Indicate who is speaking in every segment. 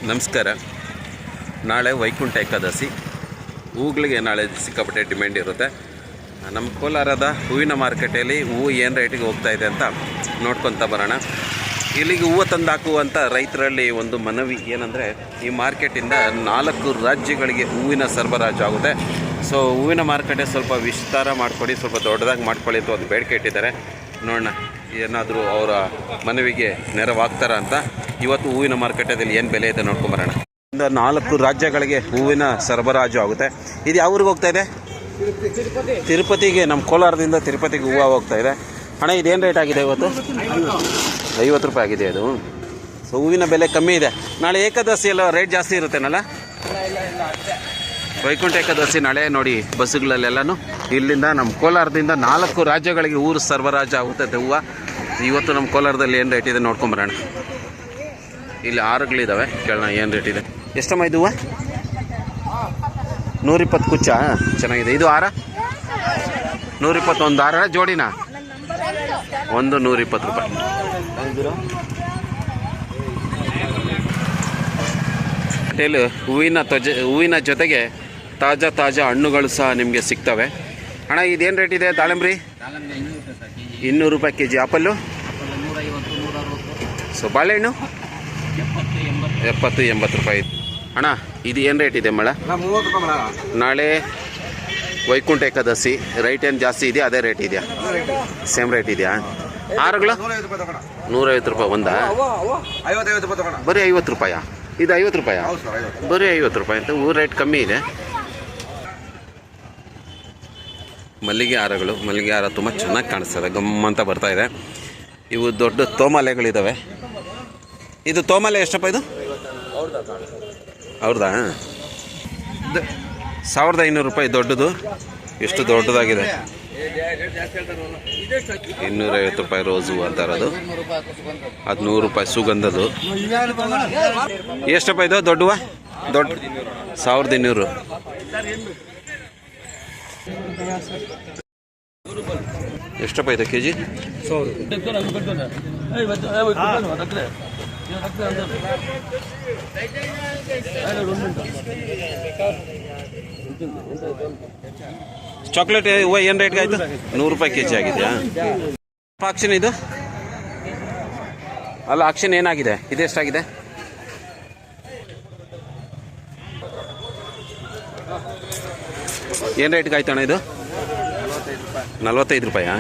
Speaker 1: ನಮಸ್ಕಾರ. ನಾಳೆ ವೈಕುಂಠ ಏಕಾದಶಿ. ಹೂಗಳಿಗೆ ನಾಳೆ ಸಿಕ್ಕಾಪಟ್ಟೆ ಡಿಮ್ಯಾಂಡ್ ಇರುತ್ತೆ. ನಮ್ಮ ಕೋಲಾರದ ಹೂವಿನ ಮಾರುಕಟ್ಟೆಯಲ್ಲಿ ಹೂವು ಏನು ರೇಟಿಗೆ ಹೋಗ್ತಾಯಿದೆ ಅಂತ ನೋಡ್ಕೊತ ಬರೋಣ. ಇಲ್ಲಿಗೆ ಹೂವು ತಂದು ಹಾಕುವಂಥ ರೈತರಲ್ಲಿ ಒಂದು ಮನವಿ ಏನಂದರೆ, ಈ ಮಾರ್ಕೆಟಿಂದ 4 ರಾಜ್ಯಗಳಿಗೆ ಹೂವಿನ ಸರಬರಾಜು ಆಗುತ್ತೆ. ಸೊ ಹೂವಿನ ಮಾರುಕಟ್ಟೆ ಸ್ವಲ್ಪ ವಿಸ್ತಾರ ಮಾಡಿಕೊಡಿ, ಸ್ವಲ್ಪ ದೊಡ್ಡದಾಗಿ ಮಾಡ್ಕೊಳ್ಳಿ ಅಂತ ಒಂದು ಬೇಡಿಕೆ ಇಟ್ಟಿದ್ದಾರೆ. ನೋಡೋಣ ಏನಾದರೂ ಅವರ ಮನವಿಗೆ ನೆರವಾಗ್ತಾರ ಅಂತ. ಇವತ್ತು ಹೂವಿನ ಮಾರುಕಟ್ಟೆಯಲ್ಲಿ ಏನು ಬೆಲೆ ಇದೆ ನೋಡ್ಕೊಂಬರೋಣ. 4 ರಾಜ್ಯಗಳಿಗೆ ಹೂವಿನ ಸರಬರಾಜು ಆಗುತ್ತೆ. ಇದು ಯಾವ ಊರಿಗೆ ಹೋಗ್ತಾ ಇದೆ? ತಿರುಪತಿಗೆ. ನಮ್ಮ ಕೋಲಾರದಿಂದ ತಿರುಪತಿಗೆ ಹೂವು ಹೋಗ್ತಾ ಇದೆ. ಹಣ ಇದೇನು ರೇಟ್ ಆಗಿದೆ ಇವತ್ತು? 50 ರೂಪಾಯಿ ಆಗಿದೆ ಅದು. ಸೊ ಹೂವಿನ ಬೆಲೆ ಕಮ್ಮಿ ಇದೆ. ನಾಳೆ ಏಕಾದಶಿ ಎಲ್ಲ ರೇಟ್ ಜಾಸ್ತಿ ಇರುತ್ತೇನಲ್ಲ? ವೈಕುಂಠ ಏಕಾದಶಿ ನಾಳೆ ನೋಡಿ. ಬಸ್ಸುಗಳಲ್ಲೆಲ್ಲನೂ ಇಲ್ಲಿಂದ ನಮ್ಮ ಕೋಲಾರದಿಂದ 4 ರಾಜ್ಯಗಳಿಗೆ ಹೂವು ಸರಬರಾಜು ಆಗುತ್ತದೆ ಹೂವು. ಇವತ್ತು ನಮ್ಮ ಕೋಲಾರದಲ್ಲಿ ಏನು ರೇಟ್ ಇದೆ ನೋಡ್ಕೊಂಬರೋಣ. ಇಲ್ಲಿ ಹಾರಗಳಿದ್ದಾವೆ, ಕೇಳೋಣ ಏನು ರೇಟ್ ಇದೆ. ಎಷ್ಟಮ್ಮ ಇದು ಹೂವು? 120 ಕುಚ್ಚ. ಚೆನ್ನಾಗಿದೆ. ಇದು ಹಾರ 120. ಒಂದು ಹಾರ ಜೋಡಿನಾ? ಒಂದು 120 ರೂಪಾಯಿ. ಹೋಟೆಲ್ ಹೂವಿನ ಜೊತೆಗೆ ತಾಜಾ ಹಣ್ಣುಗಳು ಸಹ ನಿಮಗೆ ಸಿಗ್ತವೆ. ಅಣ್ಣ ಇದೇನು ರೇಟ್ ಇದೆ? ದಾಳಿಂಬ್ರಿ 200 ರೂಪಾಯಿ ಕೆಜಿ. ಆಪಲ್ಲು? ಸೊ ಬಾಳೆಹಣ್ಣು 70-80 ರೂಪಾಯಿ. ಅಣ್ಣ ಇದು ಏನು ರೇಟ್ ಇದೆ ಮಳ? ನಾಳೆ ವೈಕುಂಠ ಏಕಾದಶಿ, ರೈಟ್ ಏನು ಜಾಸ್ತಿ ಇದೆಯಾ ಅದೇ ರೇಟ್ ಇದೆಯಾ? ಸೇಮ್ ರೇಟ್ ಇದೆಯಾ? ಹಾರಗಳು 150 ರೂಪಾಯಿ ಒಂದಾ? ಬರೀ 50 ರೂಪಾಯಾ? ಇದು 50 ರೂಪಾಯಾ? ಬರೀ 50 ರೂಪಾಯಿ ಅಂತ. ಹೂ ರೇಟ್ ಕಮ್ಮಿ ಇದೆ. ಮಲ್ಲಿಗೆ ಹಾರ ತುಂಬ ಚೆನ್ನಾಗಿ ಕಾಣಿಸ್ತದೆ, ಗಮ್ಮಂತ ಬರ್ತಾ ಇದೆ. ಇವು ದೊಡ್ಡ ತೋಮಾಲೆಗಳಿದ್ದಾವೆ. ಇದು ತೋಮಾಲೆ ಎಷ್ಟಪ್ಪ ಇದು? ಅವ್ರದಾ? 1500 ರೂಪಾಯಿ ದೊಡ್ಡದು. ಎಷ್ಟು ದೊಡ್ಡದಾಗಿದೆ. 250 ರೂಪಾಯಿ ರೋಸು ಆ ಥರದ್ದು. ಅದು 100 ರೂಪಾಯಿ ಸುಗಂಧದ್ದು. ಎಷ್ಟಪ್ಪ ಇದು ದೊಡ್ಡವ? 1200. ಎಷ್ಟಪ್ಪ ಇದೆ ಕೆ ಜಿ? ಚಾಕ್ಲೇಟ್ ಹೂವು ಏನು ರೇಟ್ಗೆ ಆಯಿತು? 100 ರೂಪಾಯಿ ಕೆ ಜಿ ಆಗಿದೆಯಾ? ಆಕ್ಷನ್ ಇದು ಅಲ್ಲ, ಆಕ್ಷನ್ ಏನಾಗಿದೆ? ಇದೆಷ್ಟಾಗಿದೆ? ಏನು ರೇಟ್ಗೆ ಆಯ್ತಣ್ಣ ಇದು? 45 ರೂಪಾಯಾ?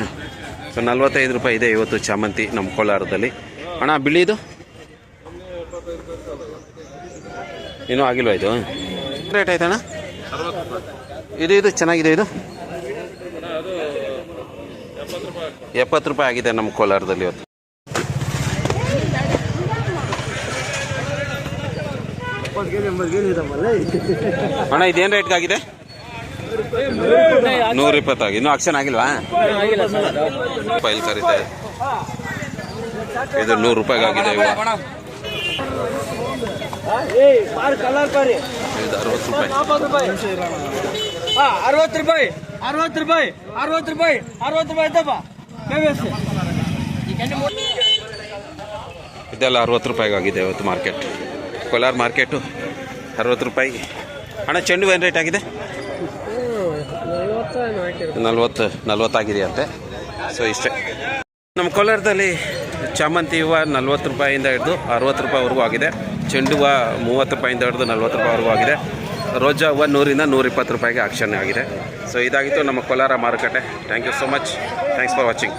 Speaker 1: ಸೊ 45 ರೂಪಾಯಿ ಇದೆ ಇವತ್ತು ಚಾಮಂತಿ ನಮ್ಮ ಕೋಲಾರದಲ್ಲಿ. ಅಣ್ಣ ಬಿಳಿದು ಇನ್ನೂ ಆಗಿಲ್ವಾ? ಇದು ರೇಟ್ ಆಯ್ತಣ್ಣ? ಇದು ಚೆನ್ನಾಗಿದೆ. ಇದು 70 ರೂಪಾಯಿ ಆಗಿದೆ ನಮ್ಮ ಕೋಲಾರದಲ್ಲಿ ಇವತ್ತು. ಅಣ್ಣ ಇದೇನು ರೇಟ್ಗಾಗಿದೆ? 120 ಆಗಿ. ಇನ್ನೂ ಆಕ್ಷನ್ ಆಗಿಲ್ವಾ? ಫೈಲ್ ಕರೀತಾ ಇದೆ. ಇದು 100 ರೂಪಾಯಿಗಾಗಿದೆ. ಇದು 60 ರೂಪಾಯಿ.
Speaker 2: 60 ರೂಪಾಯಿ
Speaker 1: ಇದೆಲ್ಲ 60 ರೂಪಾಯಿಗಾಗಿದೆ ಇವತ್ತು ಮಾರ್ಕೆಟ್. ಕೋಲಾರ ಮಾರ್ಕೆಟು 60 ರೂಪಾಯಿ. ಅಣ್ಣ ಚೆಂಡು ಏನು ರೇಟ್ ಆಗಿದೆ? 40 ಆಗಿದೆಯಂತೆ. ಸೊ ಇಷ್ಟೇ. ನಮ್ಮ ಕೋಲಾರದಲ್ಲಿ ಚಾಮಂತಿ ಹೂವು 40 ರೂಪಾಯಿಂದ ಹಿಡಿದು 60 ರೂಪಾಯಿವರೆಗೂ ಆಗಿದೆ. ಚೆಂಡು ಹೂವು 30 ರೂಪಾಯಿಂದ ಹಿಡಿದು 40 ರೂಪಾಯಿವರೆಗೂ ಆಗಿದೆ. ರೋಜಾ ಹೂವು 100ರಿಂದ 120 ರೂಪಾಯಿಗೆ ಆಕ್ಷನ್ ಆಗಿದೆ. ಸೊ ಇದಾಗಿತ್ತು ನಮ್ಮ ಕೋಲಾರ ಮಾರುಕಟ್ಟೆ. Thank you so much. Thanks for watching.